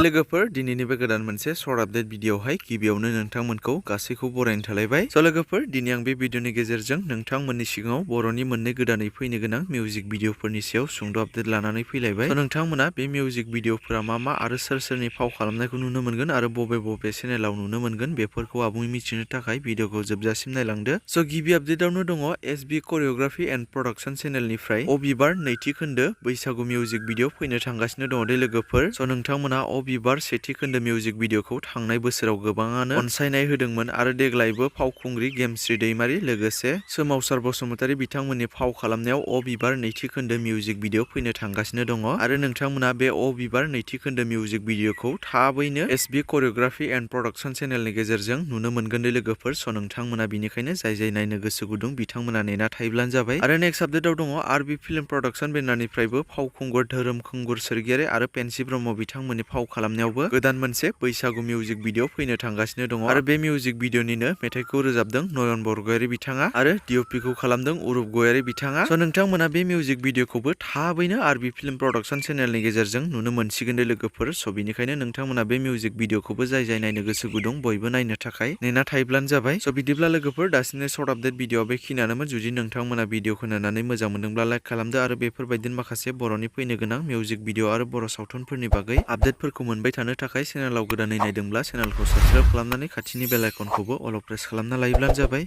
लोगोफोर दिनैनि बे गोदान मोनसे शर्ट आपडेट भिडिअआवहाय गिबियावनो नोंथांमोनखौ गासैखौ बरायनो थालायबाय। लोगोफोर दिनै आं बे भिडिअनि गेजेरजों नोंथांमोननि सिगाङाव बर'नि मोननै गोदानै फैनो गोनां मिउजिक भिडिअफोरनि सायाव सुंद' आपडेट लानानै फैलायबाय। नोंथांमोना बे मिउजिक भिडिअफोरा मा आरो सोरनि फाव खालामनायखौ नुनो मोनगोन आरो बबे चेनेलाव नुनो मोनगोन बेफोरखौ आबुङै मिथिनो थाखाय भिडिअखौ जोबजासिम नायलांदो। गिबि आपडेटआवनो दङ एसबि करिय'ग्राफि एन्ड प्रडाक्शन चेनेलनिफ्राय बिबार नैथि खोन्दो बैसागु मिउजिक भिडिअ फैनो थांगासिनो दङ दे लोगोफोर। नोंथांमोना बिबार सेथि खोन्दो मिउजिक भिडिअखौ थांनाय बोसोराव गोबाङानो अनसायनाय होदोंमोन आरो देग्लायबो फावखुंग्रि गेमस्रि दैमारी लोगोसे सोमावसार बसुमतारी बिथांमोननि फाव खालामनायाव बिबार नैथि खोन्दो मिउजिक भिडिअ फैनो थांगासिनो दङ आरो नोंथांमोना बे बिबार नैथि खोन्दो मिउजिक भिडिअखौ थाबैनो एसबि करिय'ग्राफि एन्ड प्रडाक्शन चेनेलनि गेजेरजों नुनो मोनगोन दे लोगोफोर। नोंथांमोना बिनिखायनो जाय नायनो गोसो गुदुं बिथांमोना नेना थायोब्लानो जाबाय। आरो नेक्स्ट आपडेटआव दङ आरबि फिल्म प्रडाक्शन बेनारनिफ्रायबो फावखुंगुर धोरोम खुंगुर सोरगियारि आरो पेन्सि ब्रह्म बिथांमोननि फाव खालामनायावबो गोदान मोनसे बैसागु मिउजिक भिडिअ फैनो थांगासिनो दङ आरो बे मिउजिक भिडिअनिनो मेथाइखौ रोजाबदों नयन बरगयारी बिथाङा आरो डिअपिखौ खालामदों उरुप गयारी बिथाङा। नोंथांमोना बे मिउजिक भिडिअखौबो थाबैनो आरबि फिल्म प्रडाक्शन चेनेलनि गेजेरजों नुनो मोनसिगोन दे लोगोफोर। बिनिखायनो नोंथांमोना बे मिउजिक भिडिअखौबो जाय नायनो गोसो गुदुं बयबो नायनो थाखाय नेना थायोब्लानो जाबाय। बिदिब्ला लोगोफोर दासिमनि शर्ट आपडेट भिडिअआ बेखिनियानोमोन। जुदि नोंथांमोना भिडिअखौ नायनानै मोजां मोनदोंब्ला लाइक खालामदो आरो बेफोरबायदिनो माखासे बर'नि फैनो गोनां मिउजिक भिडिअ आरो बर' सावथुनफोरनि बागै आपडेटफोरखौ मोनबाय थानो थाखाय चेनेलाव गोदानै नायदोंब्ला चेनेलखौ साबस्क्राइब खालामनानै खाथिनि बेल आइकनखौबो अल प्रेस खालामना लायोब्लानो जाबाय।